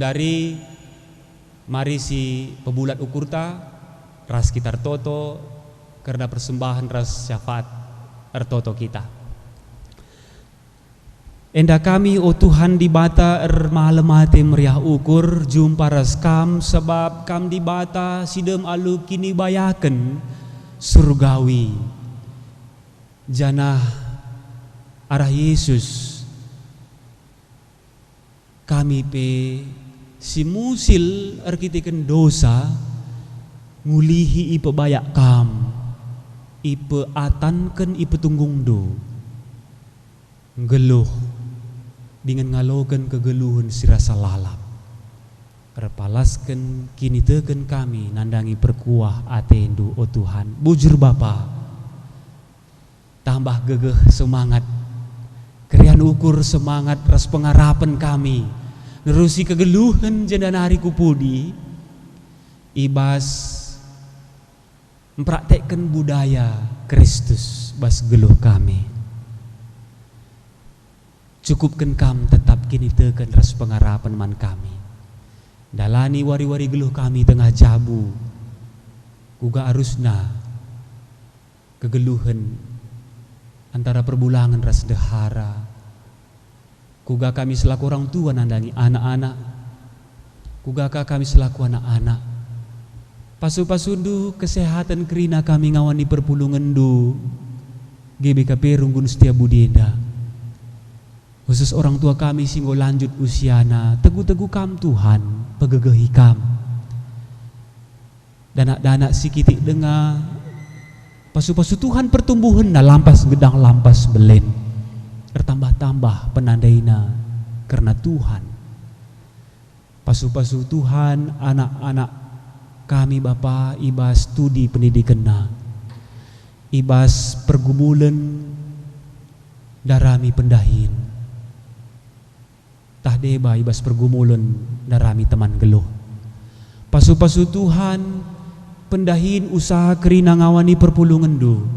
dari mari si pebulat ukurta ras kita toto karena persembahan ras syafaat ertoto kita. Enda kami o Tuhan di bata malam hati meriah ukur jumpa ras kam sebab kam di bata sidem alu kini bayaken surgawi janah arah Yesus kami pe si musil arkitiken dosa ngulihi ipe bayak kam ipe atanken ipe tunggung do geluh dengan ngaloken kegeluhan si rasa lalap repalasken kini teken kami nandangi perkuah atendu o Tuhan bujur Bapa tambah gegeh semangat kerian ukur semangat ras pengarapan kami nerusi kegeluhan jendan hari kupudi ibas mempraktekkan budaya Kristus bas geluh kami cukupkan kam tetap kini teken ras pengarapan man kami dalani wari-wari geluh kami tengah jabu kuga arusna kegeluhan antara perbulangan ras dehara kuga kami selaku orang tua nandangi anak-anak kugakah kami selaku anak-anak pasu-pasundu kesehatan kerina kami ngawani perpulungan du GBKP Runggun Setiabudida khusus orang tua kami singgo lanjut usiana tegu-tegu kam Tuhan pegegehi kam danak-danak sikitik dengar pasu-pasu Tuhan pertumbuhan na lampas gedang lampas belen bertambah-tambah penandaina karena Tuhan pasu-pasu Tuhan anak-anak kami Bapa ibas studi pendidikan ibas pergumulan darami pendahin tah deba ibas pergumulan darami teman geluh pasu-pasu Tuhan pendahin usaha kerina ngawani perpulungan du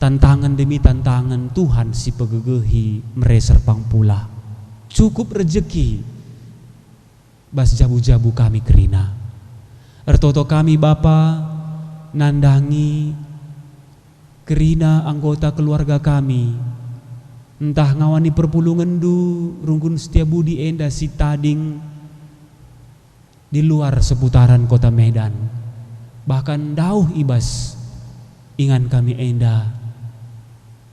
tantangan demi tantangan Tuhan si pegegehi mereser pangpula cukup rejeki bas jabu-jabu kami kerina ertoto kami Bapa nandangi kerina anggota keluarga kami entah ngawani perpulungan du Runggun Setiabudi enda si tading di luar seputaran kota Medan bahkan dauh ibas ingan kami enda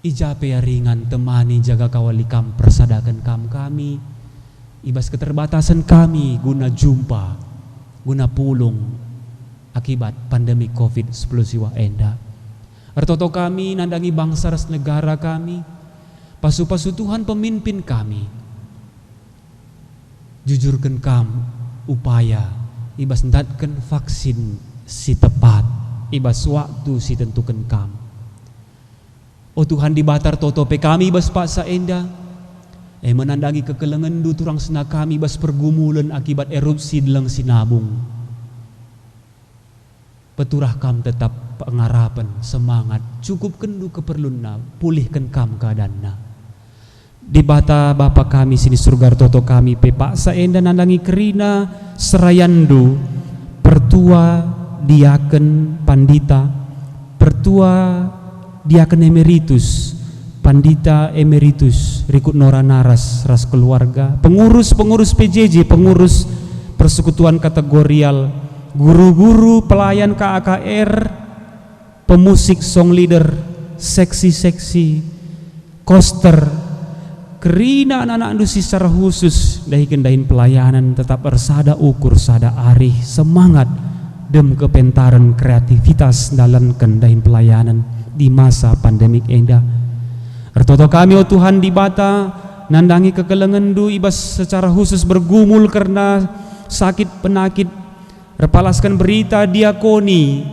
ijape ringan temani jaga kawali kam persadakan kam kami ibas keterbatasan kami guna jumpa guna pulung akibat pandemi COVID-19 siwa enda ertoto kami nandangi bangsa ras negara kami pasu-pasu Tuhan pemimpin kami jujurkan kam upaya ibas ndatkan vaksin si tepat ibas waktu si tentukan kam oh Tuhan di batar totope kami ibas paksa enda menandangi kekelengan du turang sena kami ibas pergumulan akibat erupsi delang sinabung peturah kam tetap pengarapan semangat cukup kendu keperlunna pulihkan kam keadaanna di bata Bapa kami sini surga toto kami pepaksa enda nandangi kerina serayandu pertua diaken pandita pertua diaken emeritus pandita emeritus Rikut Nora Naras ras keluarga pengurus PJJ pengurus persekutuan kategorial guru-guru pelayan KAKR pemusik song leader seksi-seksi koster kerina anak-anak indusi secara khusus dahikan dahin pelayanan tetap bersada ukur sada arih semangat dem kepentaran kreativitas dalam kendahin pelayanan di masa pandemik enda ertoto kami oh Tuhan di bata nandangi kekelengan du ibas secara khusus bergumul karena sakit penakit repalaskan berita diakoni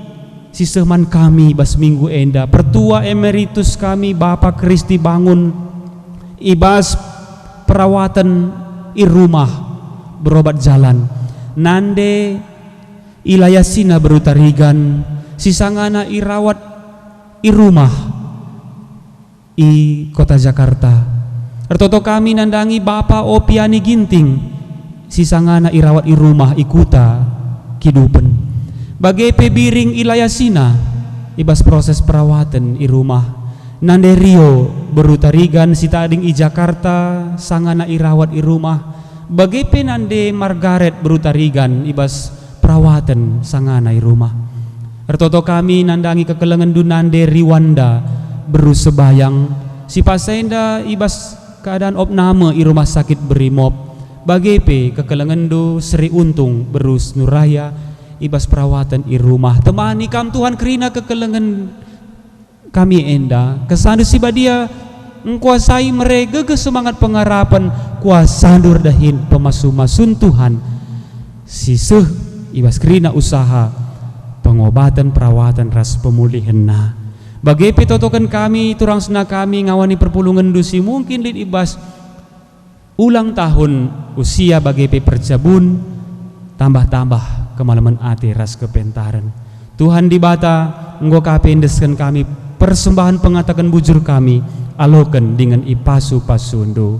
sisehman kami ibas minggu enda pertua emeritus kami Bapak Kristi Bangun ibas perawatan irumah berobat jalan nande ilayasina berutarigan sisangana irawat irumah i kota Jakarta ertoto kami nandangi Bapak Opiani Ginting sisangana irawat i rumah ikuta kidupen. Bagai pebiring ilayasina ibas proses perawatan i rumah. Nande Rio berutarigan si tading i Jakarta sangana irawat i rumah. Bagai penande Margaret berutarigan ibas perawatan sangana i rumah. Ertoto kami nandangi kekelengan dunande Riwanda berusebayang si pasenda ibas keadaan opname i rumah sakit Brimob. Bagai pe kekelengan do Sri Untung berus Nuraya ibas perawatan i rumah. Temani kam Tuhan kerina kekelengan kami enda kesandu si badia mengkuasai mereka ke semangat pengharapan kuasandur dahin pemasu-masun Tuhan si ibas kerina usaha pengobatan perawatan ras pemulihan na. Bagai petotokan kami turang sena kami ngawani perpulungan dusi mungkin lid ibas ulang tahun usia bagai pe perjabun tambah-tambah kemalaman ati ras kepentaran. Tuhan di bata enggo kapendeskan kami persembahan pengatakan bujur kami aloken dengan ipasu pasundo.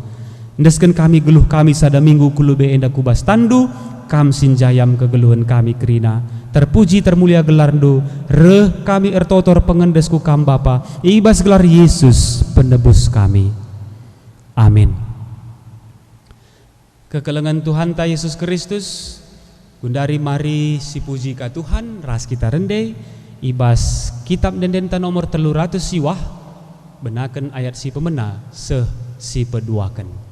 Ndeskan kami geluh kami sada minggu kulube enda kubas tandu kam sinjayam kegeluhan kami kerina. Terpuji termulia gelarndo reh kami ertotor pengendesku kam Bapa ibas gelar Yesus penebus kami. Amin. Kekelengan Tuhan ta Yesus Kristus gundari mari si puji ka Tuhan ras kita rende ibas kitab dendenta nomor 300 siwah benaken ayat si pemena si peduaken.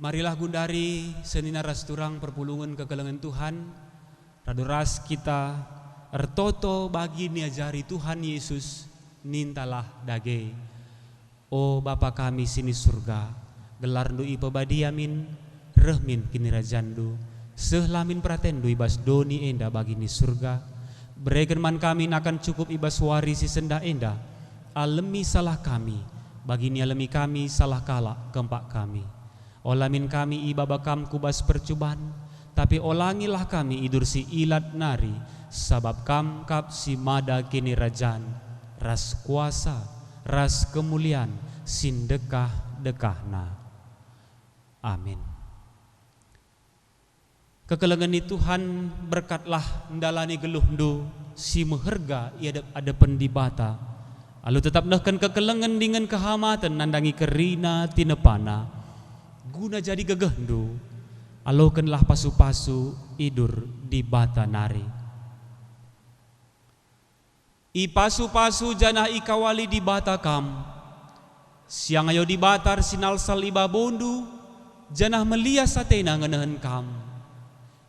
Marilah gundari senina ras turang perpulungan kekelengan Tuhan. Raduras kita ertoto bagi niajari Tuhan Yesus nintalah dage. O Bapa kami sini surga, gelar dui pebadiamin, rehmin kini rajandu, sehlamin pratendu ibas doni enda bagi ni surga. Berikan man kami akan cukup ibas warisi senda enda, alemi salah kami, bagi ni alemi kami salah kala kempak kami. Olamin kami ibabakam kubas percobaan, tapi olangilah kami idur si ilat nari, sabab kam kap si mada kini rajan, ras kuasa, ras kemuliaan, sindekah-dekahna. Amin. Kekelengan ni Tuhan berkatlah ndalani geluhndu si meherga ia ada pendibata. Alu tetap nahkan kekelengan dengan kehamatan nandangi kerina tinepana. Guna jadi gegehndu. Alokenlah pasu-pasu idur di bata nari. I pasu-pasu janah ikawali di bata kam. Siang ayo di batar sinalsal iba bondu. Janah melias satena ngenahan kam.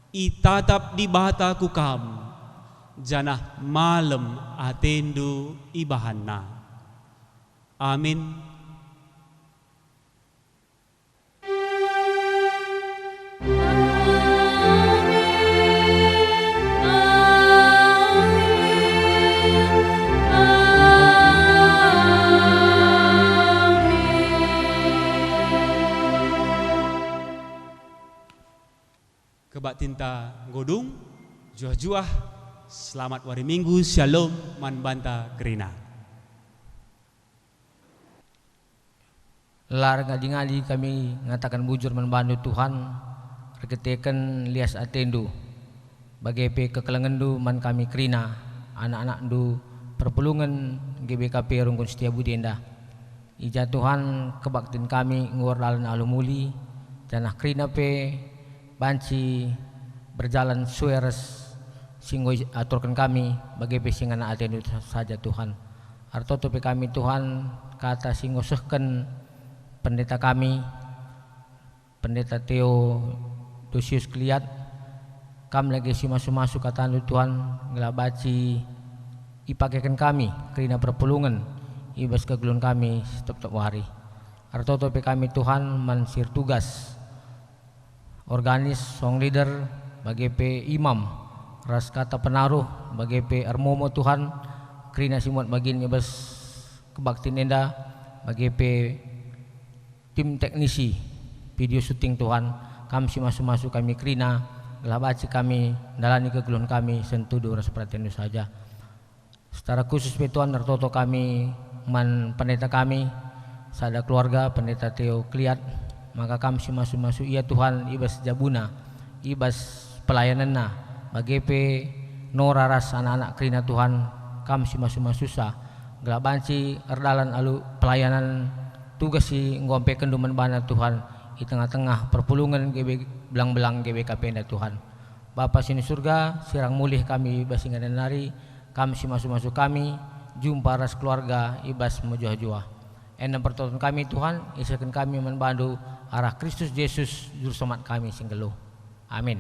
Itatap di bataku kam. Janah malam atendu ibahanna. Amin. Kebak tinta godung, juah-juah, selamat wari minggu, shalom, man banta kerina. Lar ngadi-ngadi kami ngatakan bujur membantu Tuhan, reketekan lias atendu, bagai kekelengendu man kami kerina, anak-anak du perpulungan GBKP Rungkun Setiabudi Endah. Ija Tuhan kebaktin kami ngor dalan alumuli, janah kerina pe banci berjalan sueres singgo aturkan kami bagi pesingan atendu saja Tuhan. Arto tope kami Tuhan kata singgo sehken pendeta kami, pendeta Theo Dosius Kliat, kam lagi si masuk-masuk kata Tuhan ngelabaci ipakaikan kami kerina perpulungan ibas kegelun kami setiap hari. Arto tope kami Tuhan mansir tugas organis song leader bagi pe imam ras kata penaruh bagi pe armomo Tuhan kerina simuat bagin ibas kebaktin enda bagi pe tim teknisi video syuting Tuhan kami si masuk-masuk kami kerina ngelabaci kami dalani kegelun kami sentuh ras perhatian saja. Secara khusus pe Tuhan tertoto kami man pendeta kami sada keluarga pendeta Theo Kliat, maka kami si masuk-masuk iya Tuhan ibas jabuna ibas pelayananna bagi pe nora ras anak-anak kerina Tuhan kami si masuk-masuk susah gelabanci erdalan alu pelayanan tugas si ngompe kenduman bana Tuhan di tengah-tengah perpulungan GB belang-belang GBKP Endah Tuhan. Bapa sini surga sirang mulih kami ibas ingat nari kami si masuk-masuk kami jumpa ras keluarga ibas mejuah-juah. Endam pertolongan kami Tuhan, isakan kami membantu arah Kristus Yesus juru selamat kami singgeluh. Amin.